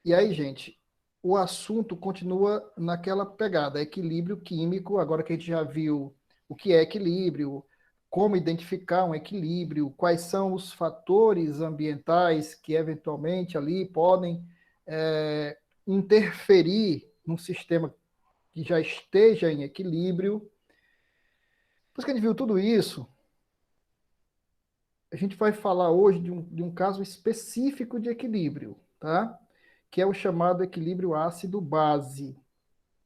E aí, gente, o assunto continua naquela pegada, equilíbrio químico, agora que a gente já viu o que é equilíbrio, como identificar um equilíbrio, quais são os fatores ambientais que eventualmente ali podem interferir num sistema que já esteja em equilíbrio. Depois que a gente viu tudo isso, a gente vai falar hoje de um caso específico de equilíbrio, tá? Que é o chamado equilíbrio ácido-base.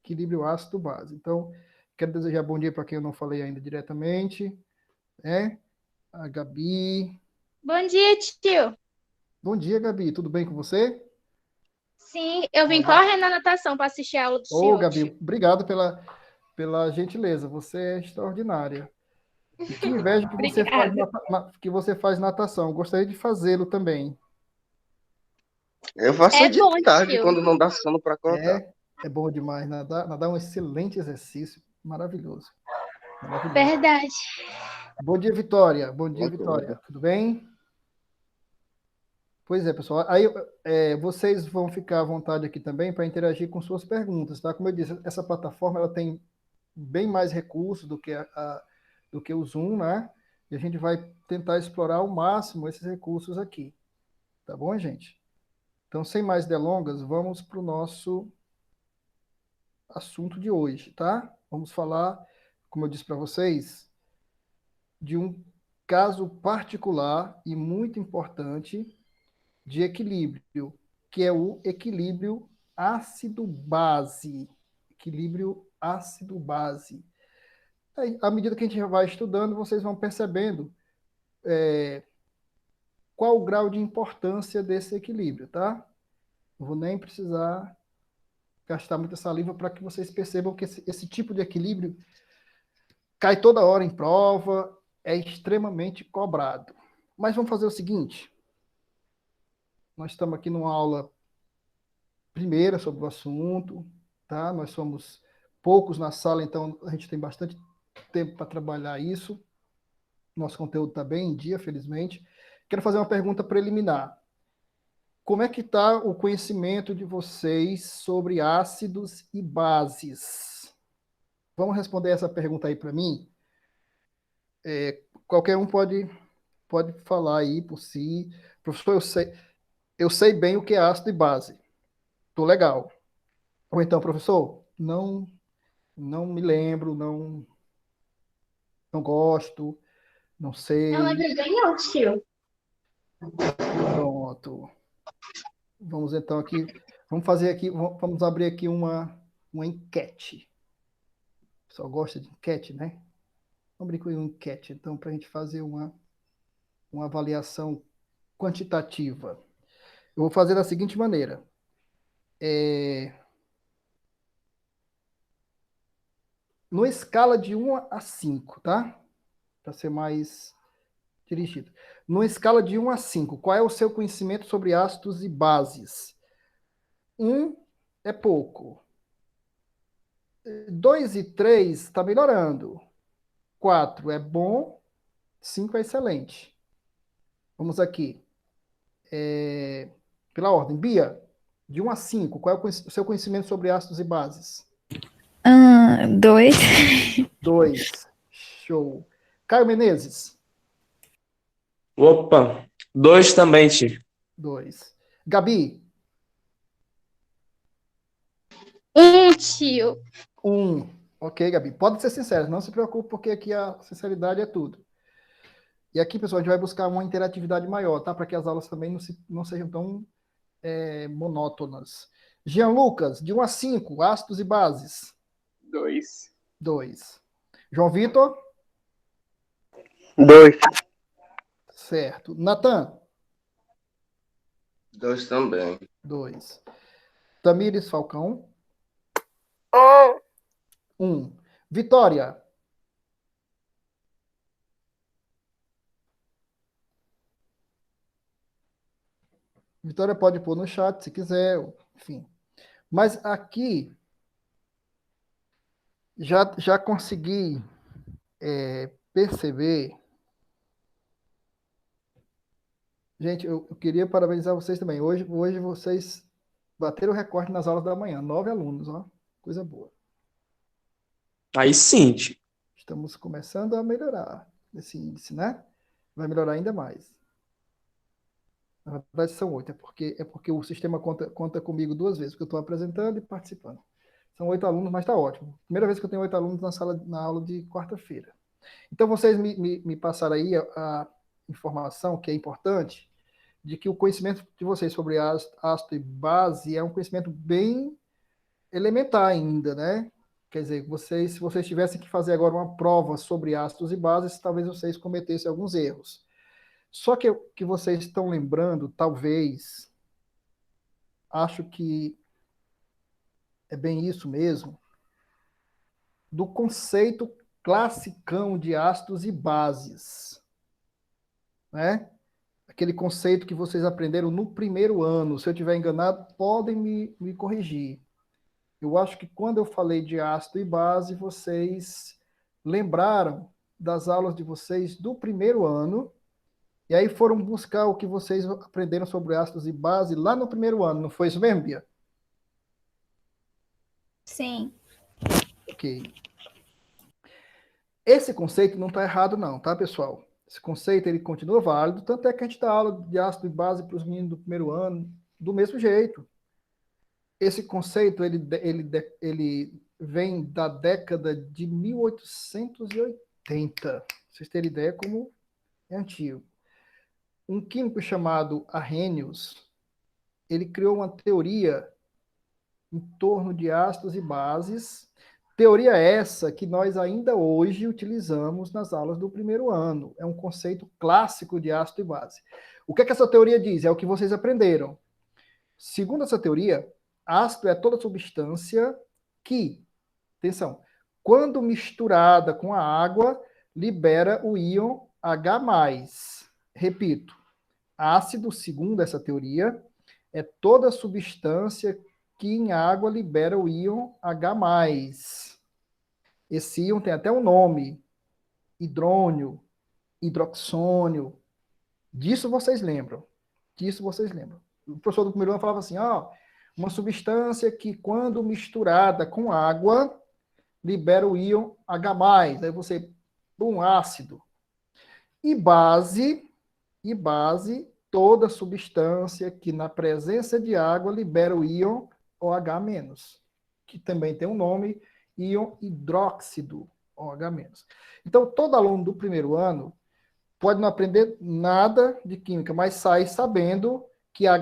Equilíbrio ácido-base. Então, quero desejar bom dia para quem eu não falei ainda diretamente, né? A Gabi. Bom dia, tio. Bom dia, Gabi. Tudo bem com você? Sim, eu vim Olá. correndo na natação para assistir a aula do Ô, senhor, Gabi, tio. obrigado pela gentileza. Você é extraordinária. E que inveja Obrigada. que você faz natação. Gostaria de fazê-lo também. Eu faço É de bom, tarde, tio. quando não dá sono para acordar. É bom demais nadar. Nadar é um excelente exercício. Maravilhoso. Maravilhoso. Verdade. Bom dia, Vitória. Bom dia, Muito bom. Vitória. Tudo bem? Pois é, pessoal. Aí vocês vão ficar à vontade aqui também para interagir com suas perguntas, tá? Como eu disse, essa plataforma ela tem bem mais recursos do que do que o Zoom, né? E a gente vai tentar explorar ao máximo esses recursos aqui, tá bom, gente? Então, sem mais delongas, vamos para o nosso assunto de hoje, tá? Vamos falar, como eu disse para vocês, de um caso particular e muito importante de equilíbrio, que é o equilíbrio ácido-base. Equilíbrio ácido-base. À medida que a gente vai estudando, vocês vão percebendo qual o grau de importância desse equilíbrio, tá? Não vou nem precisar gastar muita saliva para que vocês percebam que esse tipo de equilíbrio cai toda hora em prova, é extremamente cobrado. Mas vamos fazer o seguinte: nós estamos aqui numa aula primeira sobre o assunto, tá? Nós somos poucos na sala, então a gente tem bastante tempo para trabalhar isso. Nosso conteúdo está bem em dia, felizmente. Quero fazer uma pergunta preliminar. Como é que está o conhecimento de vocês sobre ácidos e bases? Vamos responder essa pergunta aí para mim? Qualquer um pode falar aí por si. Professor, eu sei bem o que é ácido e base. Tô legal. Ou então, professor, não me lembro, não gosto, não Eu sei. lembro bem não, tio. Pronto. Vamos então aqui, vamos fazer aqui, vamos abrir aqui uma enquete. Só gosta de enquete, né? Vamos abrir com uma enquete, então, para a gente fazer uma avaliação quantitativa. Eu vou fazer da seguinte maneira. Numa escala de 1 a 5, tá? Para ser mais dirigido. Numa escala de 1 a 5, qual é o seu conhecimento sobre ácidos e bases? 1 é pouco. 2 e 3 está melhorando. 4 é bom. 5 é excelente. Vamos aqui. Pela ordem. Bia, de 1 a 5, qual é o seu conhecimento sobre ácidos e bases? Dois. 2. Show. Caio Menezes? Opa, dois também, tio. 2. Gabi? Tio. 1. Ok, Gabi. Pode ser sincero, não se preocupe, porque aqui a sinceridade é tudo. E aqui, pessoal, a gente vai buscar uma interatividade maior, tá? Para que as aulas também não sejam tão monótonas. Jean Lucas, de 1 a 5, ácidos e bases. Dois. 2. João Vitor? Dois. Certo. Natan? Dois também. 2. Tamires Falcão? Um. 1. Vitória? Vitória pode pôr no chat se quiser, enfim. Mas aqui já consegui perceber. Gente, eu queria parabenizar vocês também. Hoje vocês bateram o recorde nas aulas da manhã. 9 alunos, ó. Coisa boa. Aí sim, tio. Estamos começando a melhorar esse índice, né? Vai melhorar ainda mais. Na verdade, são 8. É porque o sistema conta comigo 2 vezes, porque eu estou apresentando e participando. São 8 alunos, mas está ótimo. Primeira vez que eu tenho 8 alunos na aula de quarta-feira. Então, vocês me passaram aí a informação que é importante, de que o conhecimento de vocês sobre ácido e base é um conhecimento bem elementar ainda, né? Quer dizer, se vocês tivessem que fazer agora uma prova sobre ácidos e bases, talvez vocês cometessem alguns erros. Só que vocês estão lembrando, talvez, acho que é bem isso mesmo, do conceito classicão de ácidos e bases, né? Aquele conceito que vocês aprenderam no primeiro ano. Se eu estiver enganado, podem me corrigir. Eu acho que quando eu falei de ácido e base, vocês lembraram das aulas de vocês do primeiro ano, e aí foram buscar o que vocês aprenderam sobre ácidos e base lá no primeiro ano, não foi isso mesmo, Bia? Sim. Ok. Esse conceito não está errado não, tá, pessoal? Esse conceito, ele continua válido, tanto é que a gente dá aula de ácido e base para os meninos do primeiro ano, do mesmo jeito. Esse conceito, ele vem da década de 1880. Pra vocês terem ideia como é antigo. Um químico chamado Arrhenius, ele criou uma teoria em torno de ácidos e bases. Teoria essa que nós ainda hoje utilizamos nas aulas do primeiro ano. É um conceito clássico de ácido e base. O que é que essa teoria diz? É o que vocês aprenderam. Segundo essa teoria, ácido é toda substância que, atenção, quando misturada com a água, libera o íon H+. Repito, ácido, segundo essa teoria, é toda substância que em água libera o íon H+. Esse íon tem até um nome, hidrônio, hidroxônio. Disso vocês lembram. O professor do primeiro ano falava assim, uma substância que quando misturada com água, libera o íon H+. Aí você, ácido. E base, toda substância que na presença de água libera o íon OH-, que também tem um nome, íon hidróxido OH-. Então, todo aluno do primeiro ano pode não aprender nada de química, mas sai sabendo que H+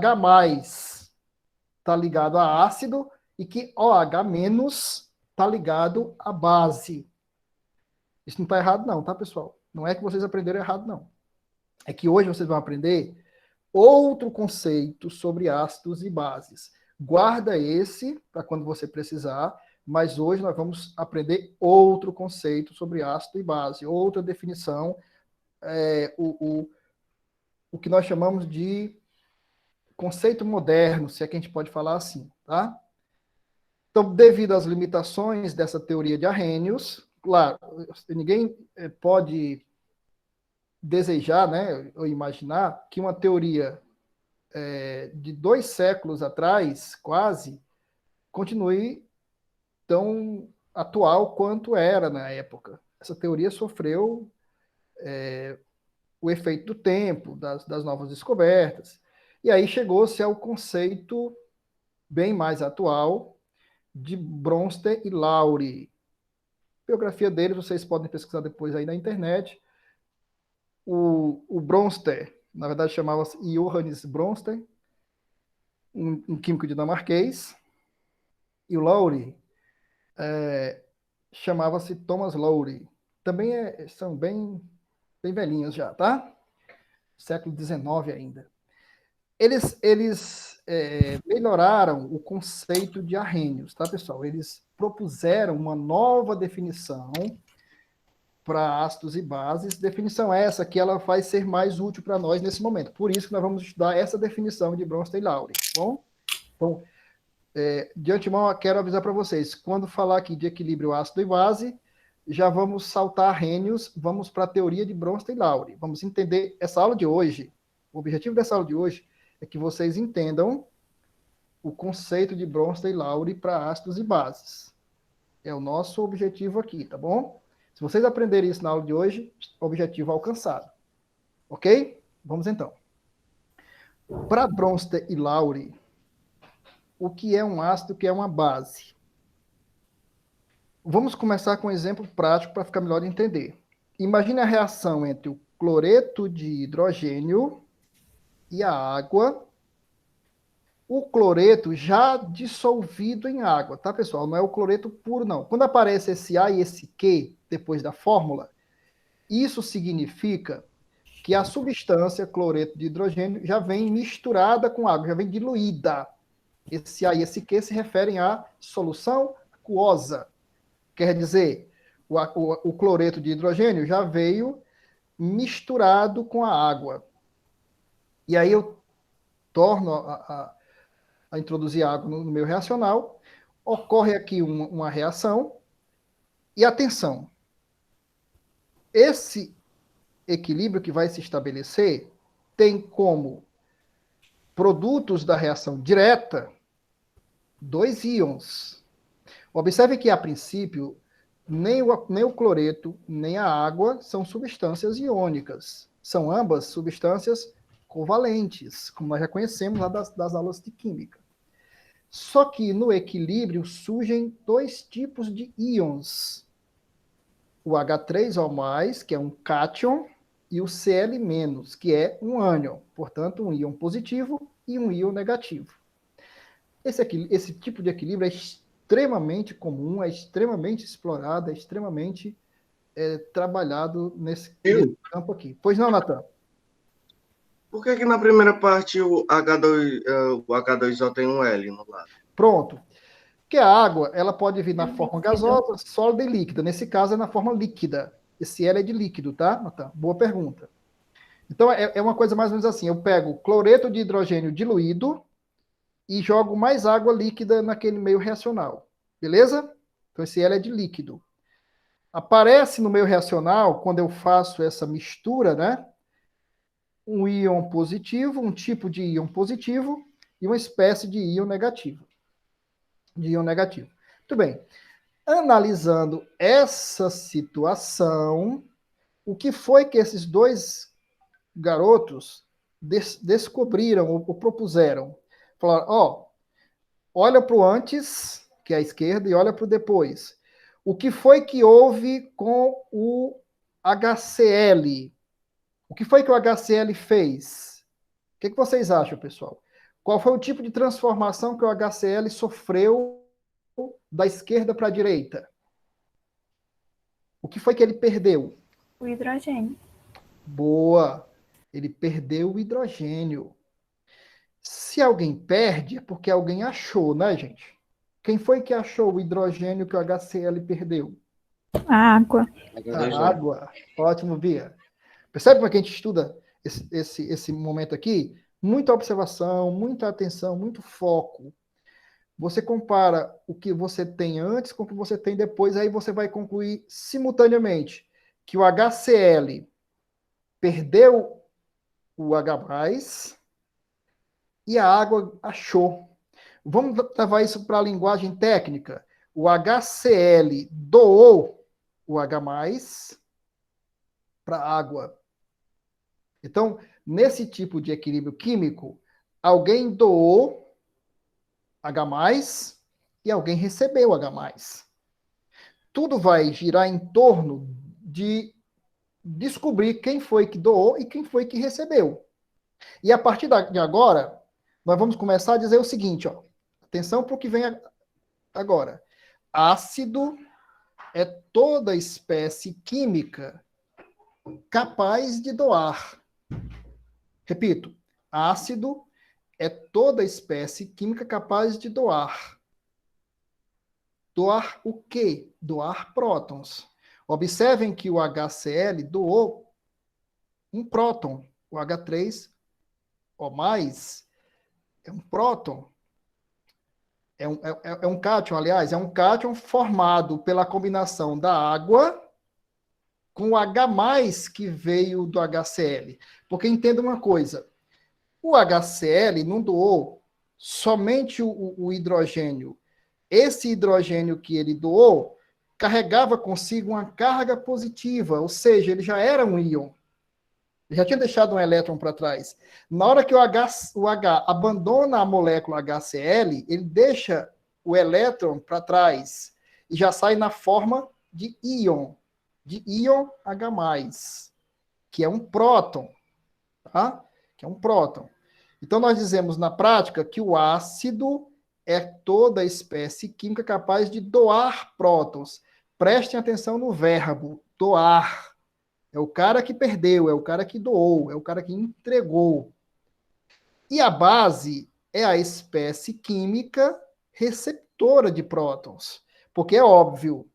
está ligado a ácido e que OH- está ligado à base. Isso não está errado não, tá, pessoal? Não é que vocês aprenderam errado, não. É que hoje vocês vão aprender outro conceito sobre ácidos e bases. Guarda esse para quando você precisar, mas hoje nós vamos aprender outro conceito sobre ácido e base, outra definição, o que nós chamamos de conceito moderno, se é que a gente pode falar assim, tá? Então, devido às limitações dessa teoria de Arrhenius, claro, ninguém pode desejar, né, ou imaginar que uma teoria de 2 séculos atrás, quase, continue tão atual quanto era na época. Essa teoria sofreu o efeito do tempo, das novas descobertas, e aí chegou-se ao conceito bem mais atual de Bronsted e Lowry. A biografia deles vocês podem pesquisar depois aí na internet. O Bronsted, na verdade, chamava-se Johannes Bronsted, um químico dinamarquês, e o Lowry chamava-se Thomas Lowry. Também são bem velhinhos já, tá? Século XIX ainda. Eles melhoraram o conceito de Arrhenius, tá, pessoal? Eles propuseram uma nova definição para ácidos e bases, definição essa que ela vai ser mais útil para nós nesse momento. Por isso que nós vamos estudar essa definição de Bronsted e Lowry, tá bom? Então, de antemão, eu quero avisar para vocês, quando falar aqui de equilíbrio ácido e base, já vamos saltar Arrhenius, vamos para a teoria de Bronsted e Lowry. Vamos entender essa aula de hoje. O objetivo dessa aula de hoje é que vocês entendam o conceito de Bronsted e Lowry para ácidos e bases. É o nosso objetivo aqui, tá bom? Se vocês aprenderem isso na aula de hoje, objetivo alcançado. Ok? Vamos então. Para Bronsted e Lowry, o que é um ácido, o que é uma base? Vamos começar com um exemplo prático para ficar melhor de entender. Imagine a reação entre o cloreto de hidrogênio e a água. O cloreto já dissolvido em água, tá, pessoal? Não é o cloreto puro, não. Quando aparece esse A e esse Q depois da fórmula, isso significa que a substância cloreto de hidrogênio já vem misturada com água, já vem diluída. Esse A e esse Q se referem à solução aquosa. Quer dizer, o cloreto de hidrogênio já veio misturado com a água. E aí eu torno a introduzir água no meu reacional, ocorre aqui uma reação, e atenção, esse equilíbrio que vai se estabelecer tem como produtos da reação direta 2 íons. Observe que, a princípio, nem o cloreto, nem a água são substâncias iônicas. São ambas substâncias covalentes, como nós já conhecemos lá das aulas de química. Só que no equilíbrio surgem 2 tipos de íons. O H3O+, que é um cátion, e o Cl-, que é um ânion. Portanto, um íon positivo e um íon negativo. Esse tipo de equilíbrio é extremamente comum, é extremamente explorado, é extremamente trabalhado nesse campo aqui. Pois não, Natan? Por que na primeira parte o H2O tem um L no lado? Pronto. Porque a água, ela pode vir na forma gasosa, sólida e líquida. Nesse caso, é na forma líquida. Esse L é de líquido, tá, Natan? Boa pergunta. Então, é uma coisa mais ou menos assim. Eu pego cloreto de hidrogênio diluído e jogo mais água líquida naquele meio reacional. Beleza? Então, esse L é de líquido. Aparece no meio reacional, quando eu faço essa mistura, né? Um íon positivo, um tipo de íon positivo e uma espécie de íon negativo. Muito bem. Analisando essa situação, o que foi que esses 2 garotos descobriram ou propuseram? Falaram, olha para o antes, que é a esquerda, e olha para o depois. O que foi que houve com o HCl? O que foi que o HCl fez? O que vocês acham, pessoal? Qual foi o tipo de transformação que o HCl sofreu da esquerda para a direita? O que foi que ele perdeu? O hidrogênio. Boa! Ele perdeu o hidrogênio. Se alguém perde, é porque alguém achou, né, gente? Quem foi que achou o hidrogênio que o HCl perdeu? A água. A água. Ótimo, Bia. Percebe como é que a gente estuda esse momento aqui? Muita observação, muita atenção, muito foco. Você compara o que você tem antes com o que você tem depois, aí você vai concluir simultaneamente que o HCl perdeu o H+, e a água achou. Vamos levar isso para a linguagem técnica. O HCl doou o H+ para a água. Então, nesse tipo de equilíbrio químico, alguém doou H+, e alguém recebeu H+. Tudo vai girar em torno de descobrir quem foi que doou e quem foi que recebeu. E a partir de agora, nós vamos começar a dizer o seguinte, atenção para o que vem agora. Ácido é toda espécie química capaz de doar. Repito, ácido é toda espécie química capaz de doar. Doar o quê? Doar prótons. Observem que o HCl doou um próton. O H3O+, é um próton. É um cátion, aliás, é um cátion formado pela combinação da água com o H+ que veio do HCl. Porque entenda uma coisa, o HCl não doou somente o hidrogênio, esse hidrogênio que ele doou, carregava consigo uma carga positiva, ou seja, ele já era um íon. Ele já tinha deixado um elétron para trás. Na hora que o H abandona a molécula HCl, ele deixa o elétron para trás e já sai na forma de íon H+, que é um próton, tá? Que é um próton. Então, nós dizemos na prática que o ácido é toda espécie química capaz de doar prótons. Prestem atenção no verbo, doar. É o cara que perdeu, é o cara que doou, é o cara que entregou. E a base é a espécie química receptora de prótons. Porque é óbvio,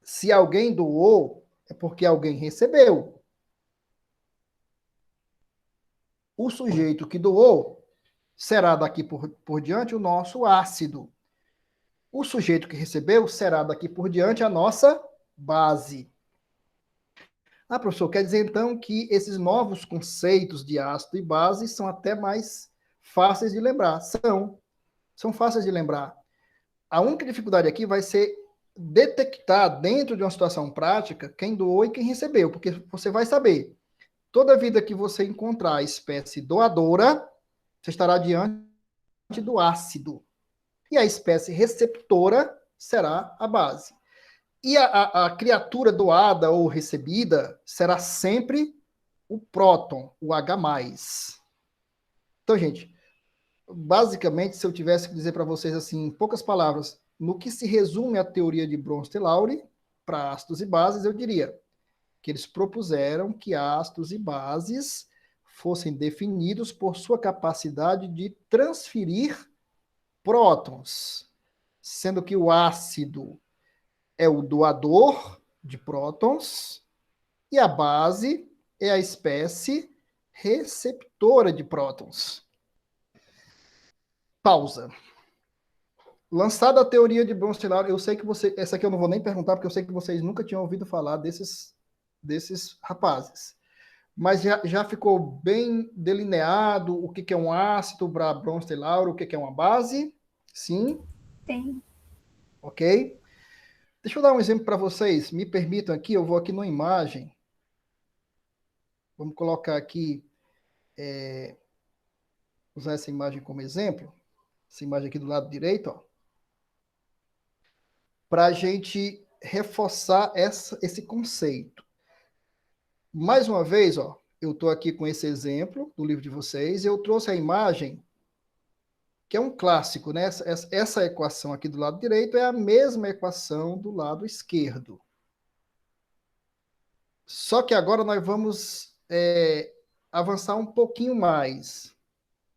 se alguém doou, é porque alguém recebeu. O sujeito que doou será daqui por diante o nosso ácido. O sujeito que recebeu será daqui por diante a nossa base. Ah, professor, quer dizer então que esses novos conceitos de ácido e base são até mais fáceis de lembrar. São fáceis de lembrar. A única dificuldade aqui vai ser detectar dentro de uma situação prática quem doou e quem recebeu, porque você vai saber. Toda vida que você encontrar a espécie doadora, você estará diante do ácido. E a espécie receptora será a base. E a criatura doada ou recebida será sempre o próton, o H+. Então, gente, basicamente, se eu tivesse que dizer para vocês assim, em poucas palavras, no que se resume a teoria de Bronsted-Lowry para ácidos e bases, eu diria que eles propuseram que ácidos e bases fossem definidos por sua capacidade de transferir prótons, sendo que o ácido é o doador de prótons e a base é a espécie receptora de prótons. Pausa. Lançada a teoria de Bronsted-Lowry, eu sei que essa aqui eu não vou nem perguntar, porque eu sei que vocês nunca tinham ouvido falar desses rapazes. Mas já ficou bem delineado o que é um ácido para Bronsted-Lowry, o que é uma base? Sim? Sim. Ok? Deixa eu dar um exemplo para vocês. Me permitam aqui, eu vou aqui numa imagem. Vamos colocar aqui, usar essa imagem como exemplo. Essa imagem aqui do lado direito, ó. Para a gente reforçar esse conceito. Mais uma vez, ó, eu estou aqui com esse exemplo do livro de vocês, e eu trouxe a imagem, que é um clássico, né? Essa equação aqui do lado direito é a mesma equação do lado esquerdo. Só que agora nós vamos avançar um pouquinho mais.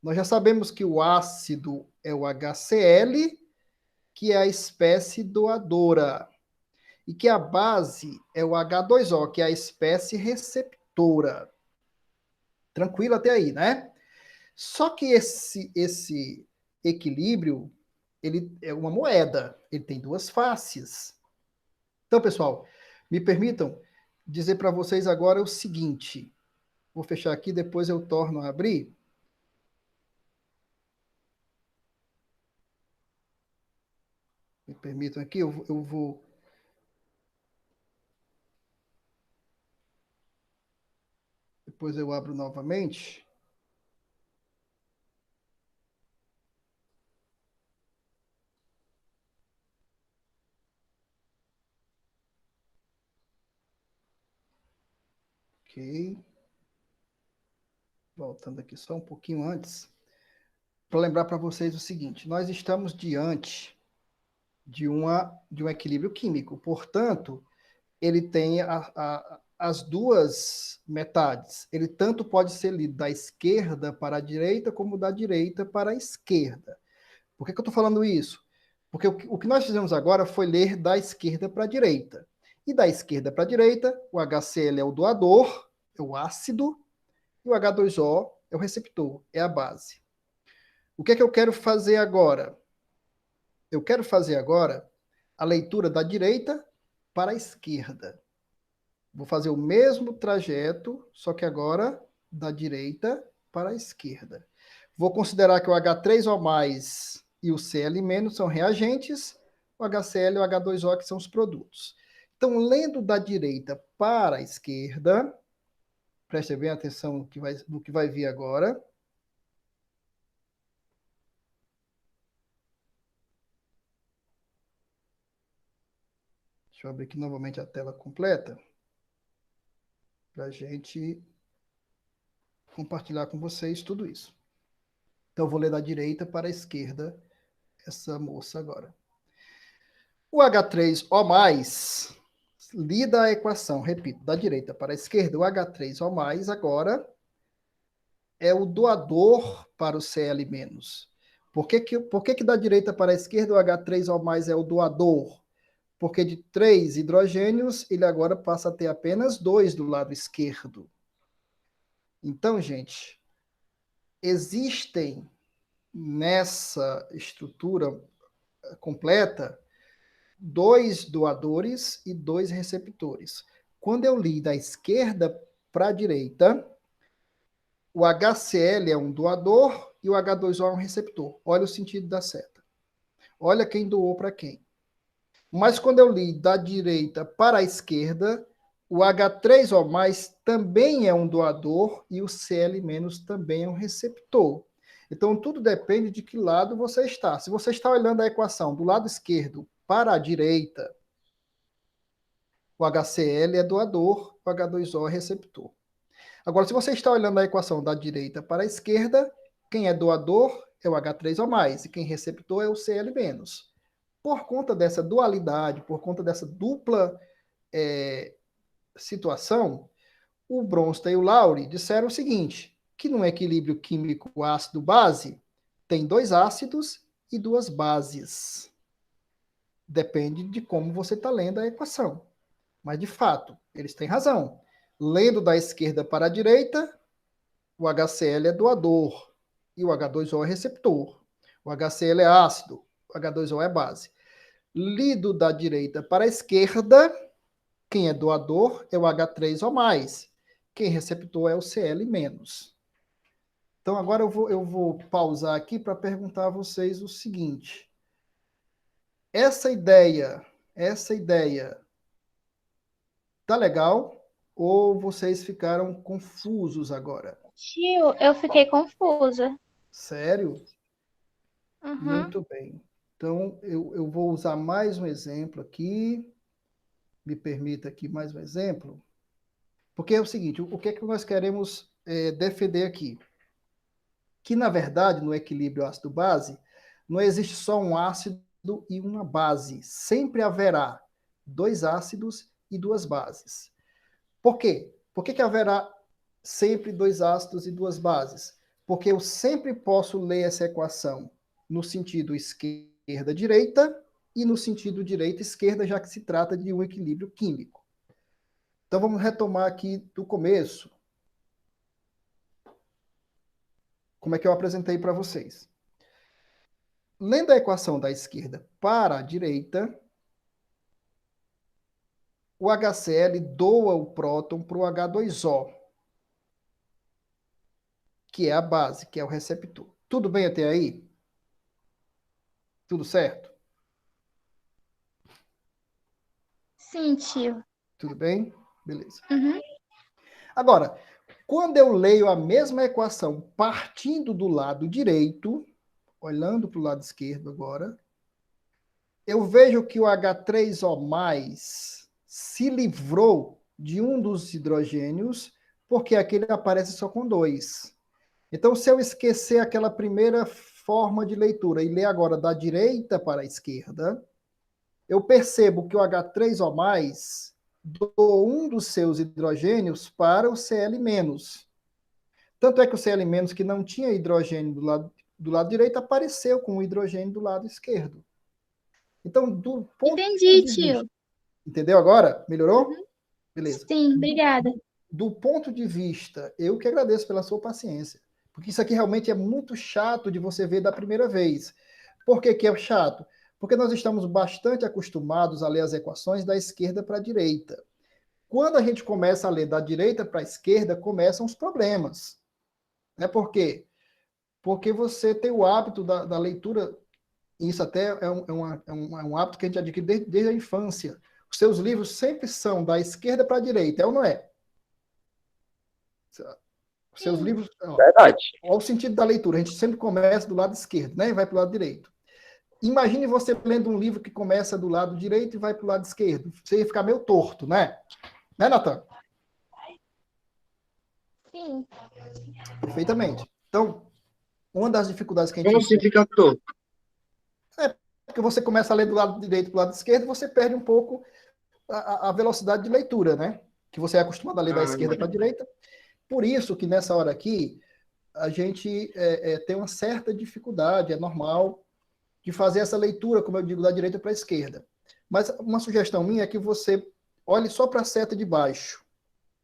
Nós já sabemos que o ácido é o HCl, que é a espécie doadora, e que a base é o H2O, que é a espécie receptora. Tranquilo até aí, né? Só que esse equilíbrio, ele é uma moeda, ele tem duas faces. Então, pessoal, me permitam dizer para vocês agora o seguinte. Vou fechar aqui, depois eu torno a abrir. Me permitam aqui, eu vou... Depois eu abro novamente. Ok. Voltando aqui só um pouquinho antes. Para lembrar para vocês o seguinte, nós estamos diante de um equilíbrio químico. Portanto, ele tem as duas metades. Ele tanto pode ser lido da esquerda para a direita, como da direita para a esquerda. Por que eu estou falando isso? Porque o que nós fizemos agora foi ler da esquerda para a direita. E da esquerda para a direita, o HCl é o doador, é o ácido, e o H2O é o receptor, é a base. O que é que eu quero fazer agora? Eu quero fazer agora a leitura da direita para a esquerda. Vou fazer o mesmo trajeto, só que agora da direita para a esquerda. Vou considerar que o H3O+, e o Cl- são reagentes, o HCl e o H2O que são os produtos. Então, lendo da direita para a esquerda, preste bem atenção no que vai vir agora. Deixa eu abrir aqui novamente a tela completa para a gente compartilhar com vocês tudo isso. Então, eu vou ler da direita para a esquerda essa moça agora. O H3O+, lida a equação, repito, da direita para a esquerda, o H3O+, agora é o doador para o Cl-. Por que da direita para a esquerda o H3O+ é o doador? Porque de 3 hidrogênios, ele agora passa a ter apenas 2 do lado esquerdo. Então, gente, existem nessa estrutura completa 2 doadores e 2 receptores. Quando eu li da esquerda para a direita, o HCl é um doador e o H2O é um receptor. Olha o sentido da seta. Olha quem doou para quem. Mas quando eu li da direita para a esquerda, o H3O+ também é um doador e o Cl- também é um receptor. Então, tudo depende de que lado você está. Se você está olhando a equação do lado esquerdo para a direita, o HCl é doador, o H2O é receptor. Agora, se você está olhando a equação da direita para a esquerda, quem é doador é o H3O+, e quem é receptor é o Cl-. Por conta dessa dualidade, por conta dessa dupla situação, o Bronsted e o Lowry disseram o seguinte, que num equilíbrio químico ácido-base, tem 2 ácidos e 2 bases. Depende de como você está lendo a equação. Mas, de fato, eles têm razão. Lendo da esquerda para a direita, o HCl é doador e o H2O é receptor. O HCl é ácido, o H2O é base. Lido da direita para a esquerda, quem é doador é o H3O+. Quem é receptor é o Cl-. Então, agora eu vou pausar aqui para perguntar a vocês o seguinte. Essa ideia tá legal? Ou vocês ficaram confusos agora? Tio, eu fiquei confusa. Sério? Uhum. Muito bem. Então, eu vou usar mais um exemplo aqui. Me permita aqui mais um exemplo. Porque é o seguinte, o que é que nós queremos defender aqui? Que, na verdade, no equilíbrio ácido-base, não existe só um ácido e uma base. Sempre haverá 2 ácidos e 2 bases. Por quê? Por que haverá sempre 2 ácidos e 2 bases? Porque eu sempre posso ler essa equação no sentido esquerda-direita e no sentido direita-esquerda, já que se trata de um equilíbrio químico. Então, vamos retomar aqui do começo. Como é que eu apresentei para vocês? Lendo a equação da esquerda para a direita, o HCl doa o próton para o H2O, que é a base, que é o receptor. Tudo bem até aí? Tudo certo? Sim, tio. Tudo bem? Beleza. Uhum. Agora, quando eu leio a mesma equação partindo do lado direito, olhando para o lado esquerdo agora, eu vejo que o H3O+ se livrou de um dos hidrogênios, porque aquele aparece só com 2. Então, se eu esquecer aquela primeira forma de leitura e ler agora da direita para a esquerda, eu percebo que o H3O+ doou um dos seus hidrogênios para o Cl-. Tanto é que o Cl- que não tinha hidrogênio do lado direito apareceu com o hidrogênio do lado esquerdo. Então, do ponto Entendi, de tio. vista... Entendeu agora? Melhorou? Uhum. Beleza. Sim, obrigada. Do ponto de vista, eu que agradeço pela sua paciência. Porque isso aqui realmente é muito chato de você ver da primeira vez. Por que que é chato? Porque nós estamos bastante acostumados a ler as equações da esquerda para a direita. Quando a gente começa a ler da direita para a esquerda, começam os problemas. Por quê? porque você tem o hábito da leitura, e isso até é um hábito que a gente adquire desde a infância. Os seus livros sempre são da esquerda para a direita, é ou não é? Os seus Sim. livros, Verdade. olha o sentido da leitura, a gente sempre começa do lado esquerdo, né? E vai para o lado direito. Imagine você lendo um livro que começa do lado direito e vai para o lado esquerdo. Você ia ficar meio torto, né? Né, Natan? Sim. Perfeitamente. Então, uma das dificuldades que a gente Como assim fica torto? porque você começa a ler do lado direito para o lado esquerdo, você perde um pouco a velocidade de leitura, né? Que você é acostumado a ler da esquerda para a direita. Por isso que nessa hora aqui, a gente tem uma certa dificuldade, é normal, de fazer essa leitura, como eu digo, da direita para a esquerda. Mas uma sugestão minha é que você olhe só para a seta de baixo.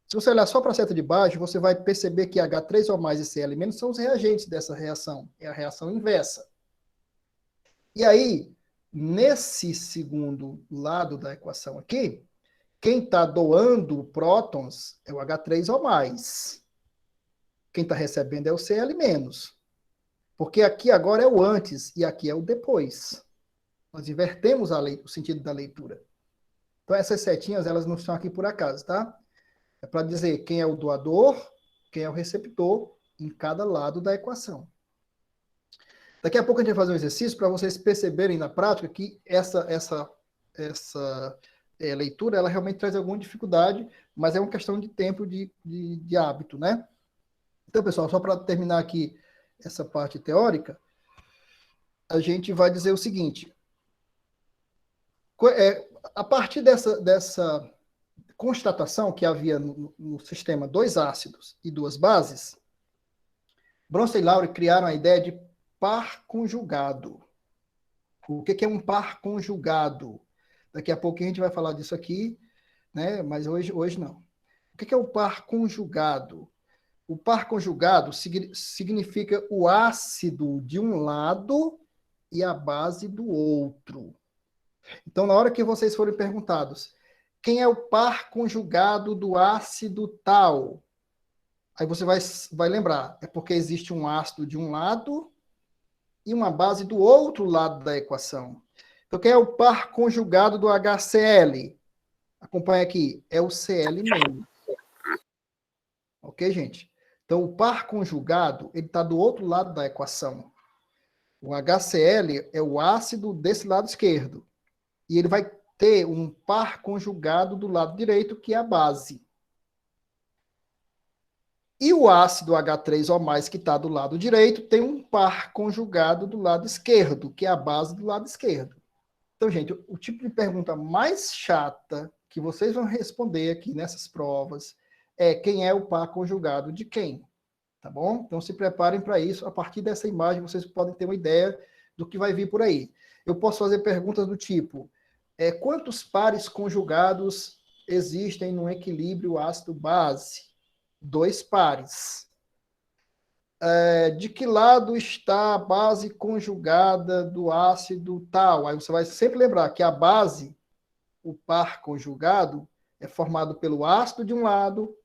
Se você olhar só para a seta de baixo, você vai perceber que H3 ou mais e Cl- são os reagentes dessa reação. É a reação inversa. E aí, nesse segundo lado da equação aqui, quem está doando prótons é o H3 ou mais. Quem está recebendo é o Cl-. Porque aqui agora é o antes e aqui é o depois. Nós invertemos o sentido da leitura. Então, essas setinhas, elas não estão aqui por acaso, tá? É para dizer quem é o doador, quem é o receptor em cada lado da equação. Daqui a pouco a gente vai fazer um exercício para vocês perceberem na prática que essa leitura ela realmente traz alguma dificuldade, mas é uma questão de tempo, de hábito, né? Então, pessoal, só para terminar aqui essa parte teórica, a gente vai dizer o seguinte. A partir dessa constatação que havia no sistema 2 ácidos e 2 bases, Bronstein e Lowry criaram a ideia de par conjugado. O que é um par conjugado? Daqui a pouco a gente vai falar disso aqui, né? Mas hoje não. O que é o par conjugado? O par conjugado significa o ácido de um lado e a base do outro. Então, na hora que vocês forem perguntados, quem é o par conjugado do ácido tal? Aí você vai lembrar, é porque existe um ácido de um lado e uma base do outro lado da equação. Então, quem é o par conjugado do HCl? Acompanha aqui, é o Cl-. Ok, gente? Então, o par conjugado, ele está do outro lado da equação. O HCl é o ácido desse lado esquerdo. E ele vai ter um par conjugado do lado direito, que é a base. E o ácido H3O+, que está do lado direito, tem um par conjugado do lado esquerdo, que é a base do lado esquerdo. Então, gente, o tipo de pergunta mais chata que vocês vão responder aqui nessas provas é quem é o par conjugado de quem, tá bom? Então, se preparem para isso. A partir dessa imagem, vocês podem ter uma ideia do que vai vir por aí. Eu posso fazer perguntas do tipo, quantos pares conjugados existem no equilíbrio ácido-base? 2 pares. De que lado está a base conjugada do ácido tal? Aí você vai sempre lembrar que a base, o par conjugado, é formado pelo ácido de um lado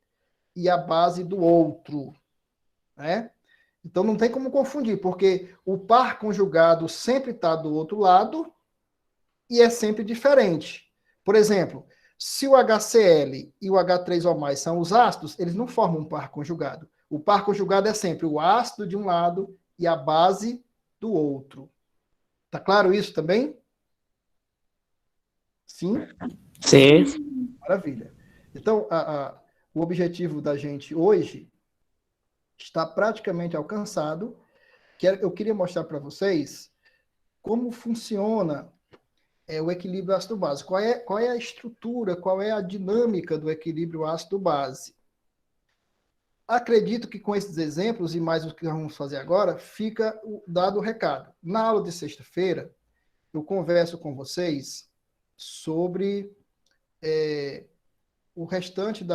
e a base do outro, né? Então não tem como confundir, porque o par conjugado sempre está do outro lado e é sempre diferente. Por exemplo, se o HCl e o H3O+ são os ácidos, eles não formam um par conjugado. O par conjugado é sempre o ácido de um lado e a base do outro. Tá claro isso também? Sim? Sim. Maravilha. Então, o objetivo da gente hoje está praticamente alcançado. Eu queria mostrar para vocês como funciona o equilíbrio ácido-base. Qual é a estrutura, qual é a dinâmica do equilíbrio ácido-base? Acredito que com esses exemplos e mais o que nós vamos fazer agora, fica dado o recado. Na aula de sexta-feira, eu converso com vocês sobre o restante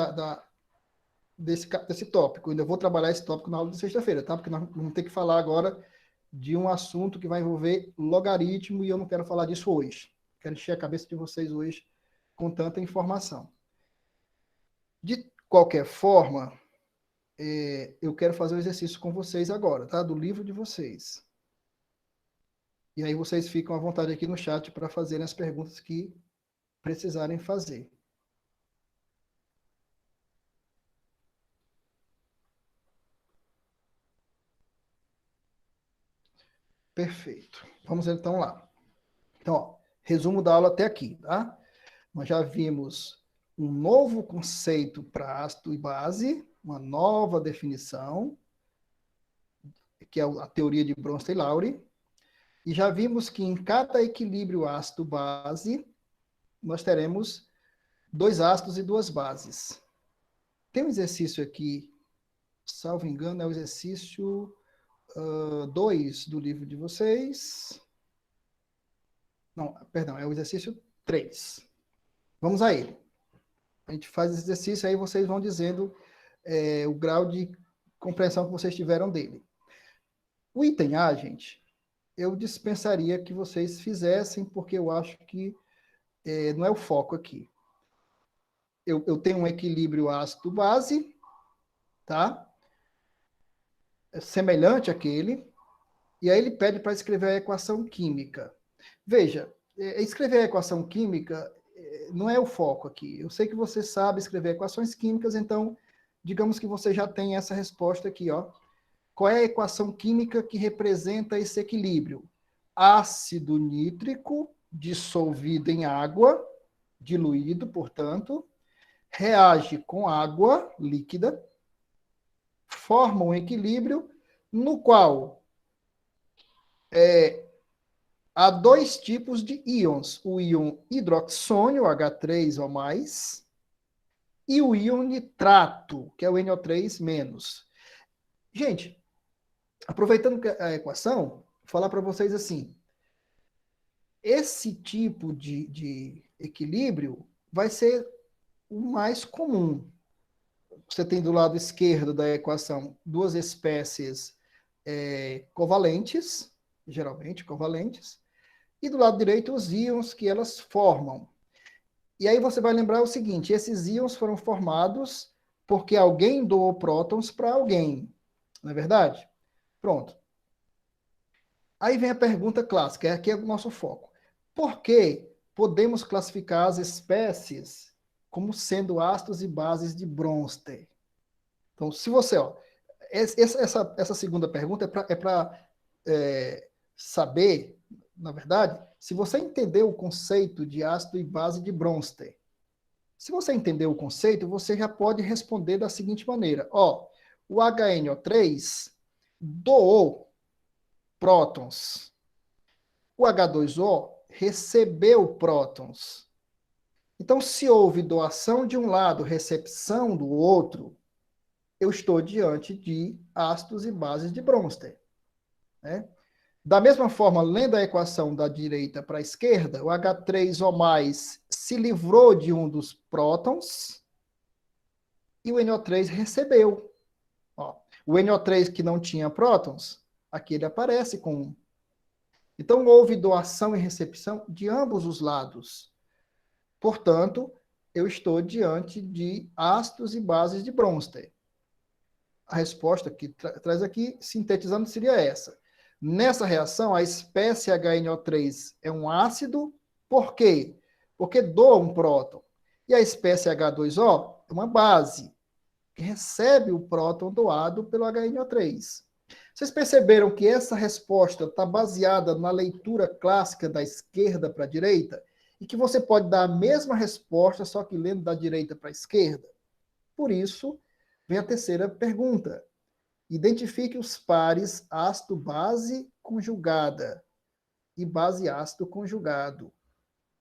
desse tópico. Eu ainda vou trabalhar esse tópico na aula de sexta-feira, tá? Porque nós vamos ter que falar agora de um assunto que vai envolver logaritmo e eu não quero falar disso hoje. Quero encher a cabeça de vocês hoje com tanta informação. De qualquer forma, eu quero fazer o exercício com vocês agora, tá? Do livro de vocês. E aí vocês ficam à vontade aqui no chat para fazerem as perguntas que precisarem fazer. Perfeito. Vamos então lá. Então, ó, resumo da aula até aqui, tá? Nós já vimos um novo conceito para ácido e base, uma nova definição, que é a teoria de Bronsted-Lowry, e já vimos que em cada equilíbrio ácido-base, nós teremos 2 ácidos e 2 bases. Tem um exercício aqui, salvo engano, é o exercício 2 do livro de vocês. Não, perdão, é o exercício 3. Vamos a ele. A gente faz esse exercício, aí vocês vão dizendo o grau de compreensão que vocês tiveram dele. O item A, gente, eu dispensaria que vocês fizessem, porque eu acho que não é o foco aqui. Eu tenho um equilíbrio ácido-base, tá? É semelhante àquele, e aí ele pede para escrever a equação química. Veja, escrever a equação química não é o foco aqui. Eu sei que você sabe escrever equações químicas, então, digamos que você já tem essa resposta aqui, ó. Qual é a equação química que representa esse equilíbrio? Ácido nítrico dissolvido em água, diluído, portanto, reage com água líquida, forma um equilíbrio no qual há 2 tipos de íons, o íon hidroxônio, H3O+, e o íon nitrato, que é o NO3-. Gente, aproveitando a equação, vou falar para vocês assim, esse tipo de equilíbrio vai ser o mais comum. Você tem do lado esquerdo da equação 2 espécies covalentes, geralmente covalentes, e do lado direito os íons que elas formam. E aí você vai lembrar o seguinte, esses íons foram formados porque alguém doou prótons para alguém, não é verdade? Pronto. Aí vem a pergunta clássica, aqui é o nosso foco. Por que podemos classificar as espécies como sendo ácidos e bases de Bronsted? Então, se você, essa segunda pergunta é para saber, na verdade, se você entendeu o conceito de ácido e base de Bronsted. Se você entendeu o conceito, você já pode responder da seguinte maneira. O HNO3 doou prótons. O H2O recebeu prótons. Então, se houve doação de um lado, recepção do outro, eu estou diante de ácidos e bases de Bronsted. Né? Da mesma forma, lendo a equação da direita para a esquerda, o H3O+, se livrou de um dos prótons e o NO3 recebeu. O NO3 que não tinha prótons, aqui ele aparece com 1. Então, houve doação e recepção de ambos os lados. Portanto, eu estou diante de ácidos e bases de Bronsted. A resposta que traz aqui, sintetizando, seria essa. Nessa reação, a espécie HNO3 é um ácido. Por quê? Porque doa um próton. E a espécie H2O é uma base, que recebe o próton doado pelo HNO3. Vocês perceberam que essa resposta está baseada na leitura clássica da esquerda para a direita? E que você pode dar a mesma resposta, só que lendo da direita para a esquerda? Por isso, vem a terceira pergunta. Identifique os pares ácido-base conjugada e base-ácido conjugado.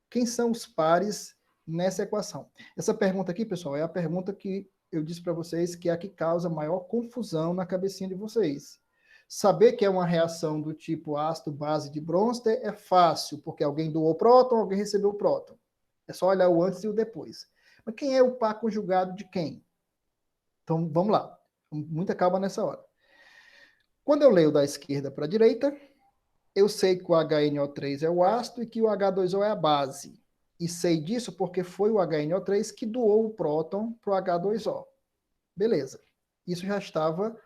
Quem são os pares nessa equação? Essa pergunta aqui, pessoal, é a pergunta que eu disse para vocês que é a que causa maior confusão na cabecinha de vocês. Saber que é uma reação do tipo ácido-base de Bronsted é fácil, porque alguém doou próton, alguém recebeu próton. É só olhar o antes e o depois. Mas quem é o par conjugado de quem? Então, vamos lá. Muita calma nessa hora. Quando eu leio da esquerda para a direita, eu sei que o HNO3 é o ácido e que o H2O é a base. E sei disso porque foi o HNO3 que doou o próton para o H2O. Beleza. Isso já estava,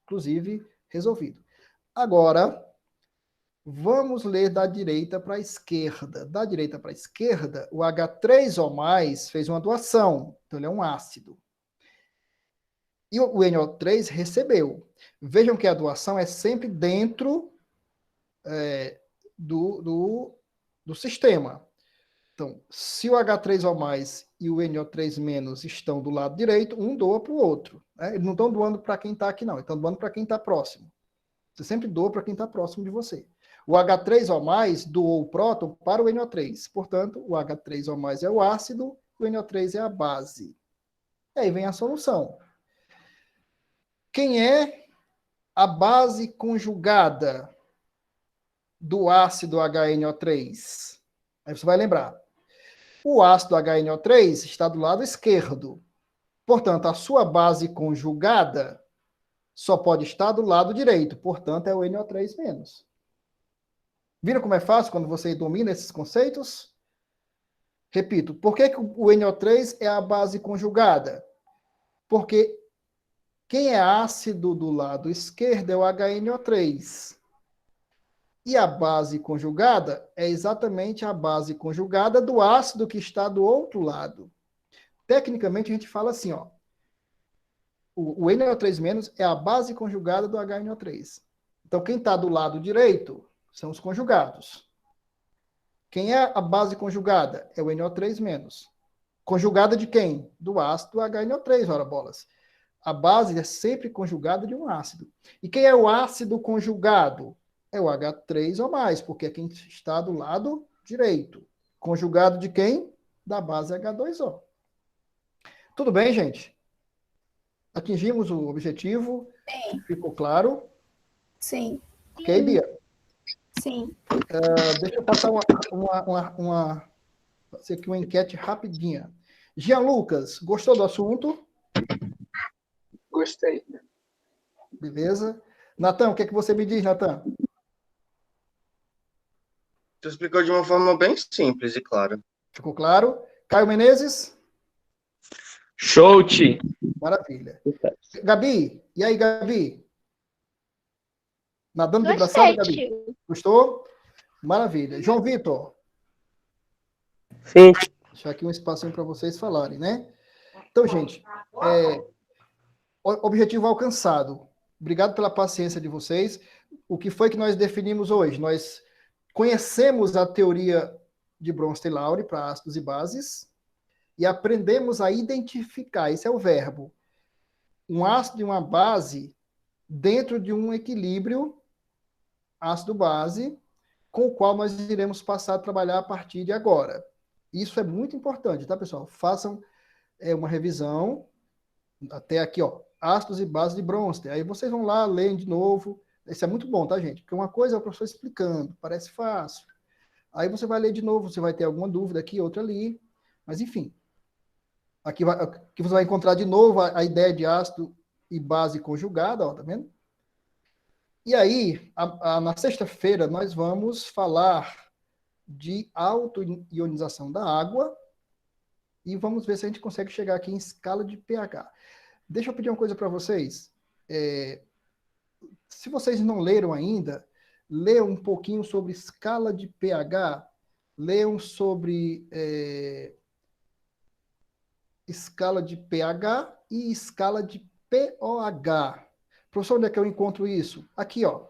inclusive, resolvido. Agora, vamos ler da direita para a esquerda. Da direita para a esquerda, o H3O+, fez uma doação, então ele é um ácido. E o NO3 recebeu. Vejam que a doação é sempre dentro do sistema. Então, se o H3O+, e o NO3- estão do lado direito, um doa para o outro. Né? Eles não estão doando para quem está aqui, não. Eles estão doando para quem está próximo. Você sempre doa para quem está próximo de você. O H3O+, doou o próton para o NO3. Portanto, o H3O+, é o ácido, o NO3 é a base. E aí vem a solução. Quem é a base conjugada do ácido HNO3? Aí você vai lembrar. O ácido HNO3 está do lado esquerdo. Portanto, a sua base conjugada só pode estar do lado direito. Portanto, é o NO3-. Viram como é fácil quando você domina esses conceitos? Repito, por que o NO3 é a base conjugada? Porque quem é ácido do lado esquerdo é o HNO3. E a base conjugada é exatamente a base conjugada do ácido que está do outro lado. Tecnicamente, a gente fala assim, ó. O NO3- é a base conjugada do HNO3. Então, quem está do lado direito são os conjugados. Quem é a base conjugada? É o NO3-. Conjugada de quem? Do ácido HNO3, ora bolas. A base é sempre conjugada de um ácido. E quem é o ácido conjugado? É o H3O+, porque é quem está do lado direito. Conjugado de quem? Da base H2O. Tudo bem, gente? Atingimos o objetivo? Sim. Ficou claro? Sim. Ok, Bia? Sim. Deixa eu passar fazer aqui uma enquete rapidinha. Jean Lucas, gostou do assunto? Gostei. Beleza. Natan, o que é que você me diz, Natan? Tu explicou de uma forma bem simples e clara. Ficou claro? Caio Menezes? Show, Ti. Maravilha. Gabi, e aí, Gabi? Nadando de braçada, Gostei, Gabi? tio. Gostou? Maravilha. João Vitor, Sim. deixar aqui um espacinho para vocês falarem, né? Então, gente, objetivo alcançado. Obrigado pela paciência de vocês. O que foi que nós definimos hoje? Nós conhecemos a teoria de Bronsted-Lowry para ácidos e bases e aprendemos a identificar, esse é o verbo, um ácido e uma base dentro de um equilíbrio ácido-base, com o qual nós iremos passar a trabalhar a partir de agora. Isso é muito importante, tá, pessoal? Façam uma revisão até aqui, ó, ácidos e bases de Bronsted. Aí vocês vão lá, leem de novo. Isso é muito bom, tá, gente? Porque uma coisa é o professor explicando, parece fácil. Aí você vai ler de novo, você vai ter alguma dúvida aqui, outra ali. Mas, enfim. Aqui você vai encontrar de novo a ideia de ácido e base conjugada, ó, tá vendo? E aí, na sexta-feira, nós vamos falar de autoionização da água e vamos ver se a gente consegue chegar aqui em escala de pH. Deixa eu pedir uma coisa para vocês. Se vocês não leram ainda, leiam um pouquinho sobre escala de pH, leiam sobre escala de pH e escala de pOH. Professor, onde é que eu encontro isso? Aqui, ó.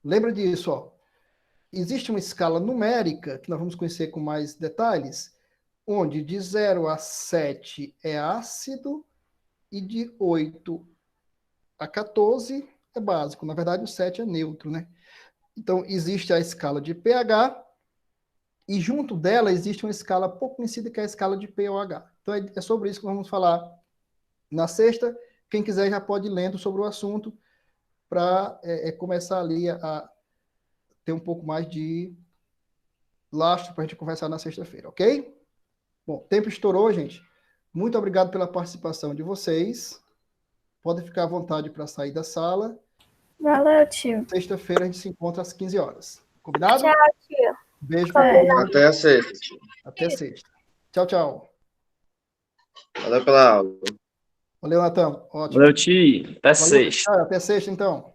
Lembra disso, ó. Existe uma escala numérica, que nós vamos conhecer com mais detalhes, onde de 0 a 7 é ácido e de 8 a 14 é básico. Na verdade, o 7 é neutro, né? Então, existe a escala de pH e junto dela existe uma escala pouco conhecida que é a escala de pOH. Então, é sobre isso que nós vamos falar na sexta. Quem quiser já pode ir lendo sobre o assunto para começar ali a ter um pouco mais de lastro para a gente conversar na sexta-feira, ok? Bom, o tempo estourou, gente. Muito obrigado pela participação de vocês. Podem ficar à vontade para sair da sala. Valeu, tio. Sexta-feira a gente se encontra às 15 horas. Combinado? Tchau, tio. Beijo para todos. Até a sexta. Até sexta. Tchau, tchau. Valeu pela aula. Valeu, Natan. Ótimo. Valeu, Ti. Até Valeu, sexta. cara. Até sexta, então.